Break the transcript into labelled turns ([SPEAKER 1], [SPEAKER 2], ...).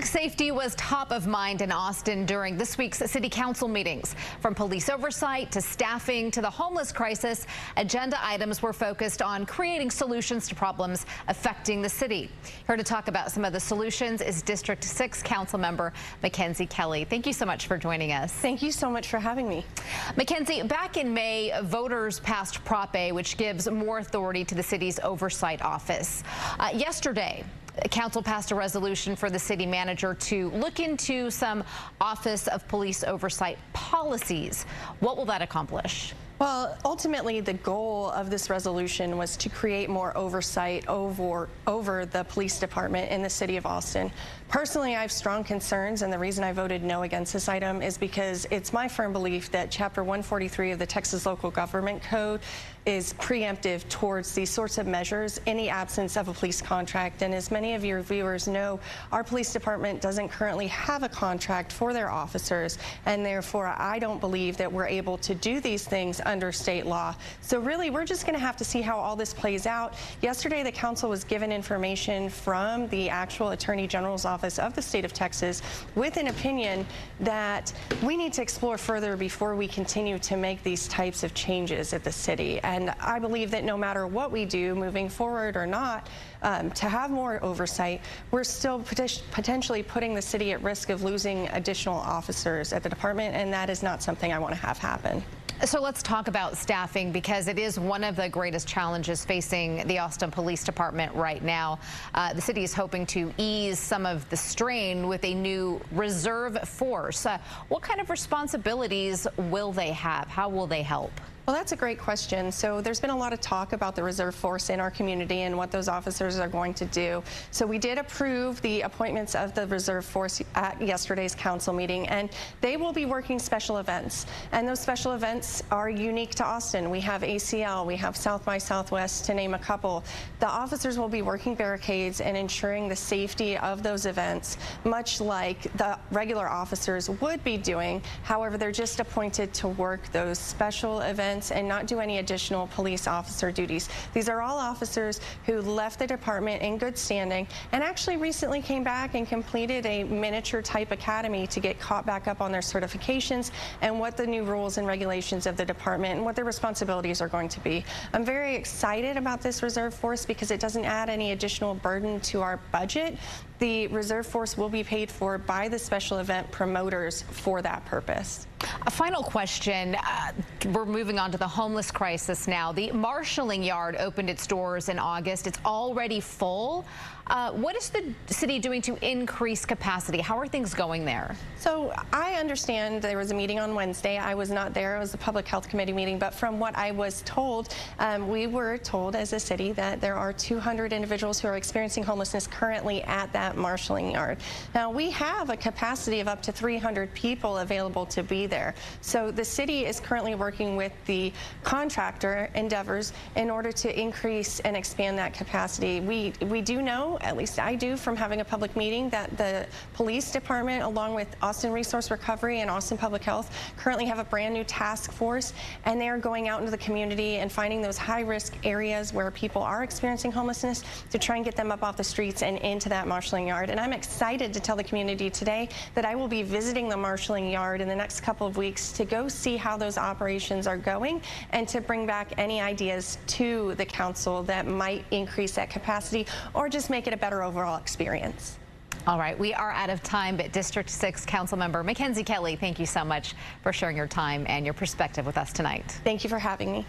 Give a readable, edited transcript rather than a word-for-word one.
[SPEAKER 1] Safety was top of mind in Austin during this week's city council meetings. From police oversight to staffing to the homeless crisis, agenda items were focused on creating solutions to problems affecting the city. Here to talk about some of the solutions is District 6 council member Mackenzie Kelly. Thank you so much for joining us.
[SPEAKER 2] Thank you so much for having me.
[SPEAKER 1] Mackenzie, back in May, voters passed Prop A, which gives more authority to the city's oversight office. Yesterday, Council passed a resolution for the city manager to look into some Office of Police Oversight policies. What will that accomplish?
[SPEAKER 2] Well, ultimately, the goal of this resolution was to create more oversight over the police department in the city of Austin. Personally, I have strong concerns, and the reason I voted no against this item is because it's my firm belief that Chapter 143 of the Texas Local Government Code is preemptive towards these sorts of measures in the absence of a police contract. And as many of your viewers know, our police department doesn't currently have a contract for their officers, and therefore I don't believe that we're able to do these things under state law. So really, we're just going to have to see how all this plays out. Yesterday, the council was given information from the actual Attorney General's office of the state of Texas with an opinion that we need to explore further before we continue to make these types of changes at the city. And I believe that no matter what we do moving forward or not, to have more oversight, we're still potentially putting the city at risk of losing additional officers at the department, and that is not something I want to have happen.
[SPEAKER 1] So let's talk about staffing, because it is one of the greatest challenges facing the Austin Police Department right now. The city is hoping to ease some of the strain with a new reserve force. What kind of responsibilities will they have? How will they help?
[SPEAKER 2] Well, that's a great question. So there's been a lot of talk about the reserve force in our community and what those officers are going to do. So we did approve the appointments of the reserve force at yesterday's council meeting, and they will be working special events. And those special events are unique to Austin. We have ACL, we have South by Southwest, to name a couple. The officers will be working barricades and ensuring the safety of those events, much like the regular officers would be doing. However, they're just appointed to work those special events and not do any additional police officer duties. These are all officers who left the department in good standing and actually recently came back and completed a miniature type academy to get caught back up on their certifications and what the new rules and regulations of the department and what their responsibilities are going to be. I'm very excited about this reserve force because it doesn't add any additional burden to our budget. The reserve force will be paid for by the special event promoters for that purpose.
[SPEAKER 1] A final question. We're moving on to the homeless crisis now. The marshalling yard opened its doors in August. It's already full. What is the city doing to increase capacity? How are things going there?
[SPEAKER 2] So I understand there was a meeting on Wednesday. I was not there. It was a public health committee meeting. But from what I was told, we were told as a city that there are 200 individuals who are experiencing homelessness currently at that marshalling yard. Now, we have a capacity of up to 300 people available to be there. So the city is currently working with the contractor endeavors in order to increase and expand that capacity. We do know, at least I do from having a public meeting, that the police department, along with Austin Resource Recovery and Austin Public Health, currently have a brand new task force, and they are going out into the community and finding those high-risk areas where people are experiencing homelessness to try and get them up off the streets and into that marshalling yard. And I'm excited to tell the community today that I will be visiting the marshalling yard in the next couple of weeks to go see how those operations are going and to bring back any ideas to the council that might increase that capacity or just make it a better overall experience.
[SPEAKER 1] All right, we are out of time, but District 6 council member Mackenzie Kelly, thank you so much for sharing your time and your perspective with us tonight.
[SPEAKER 2] Thank you for having me.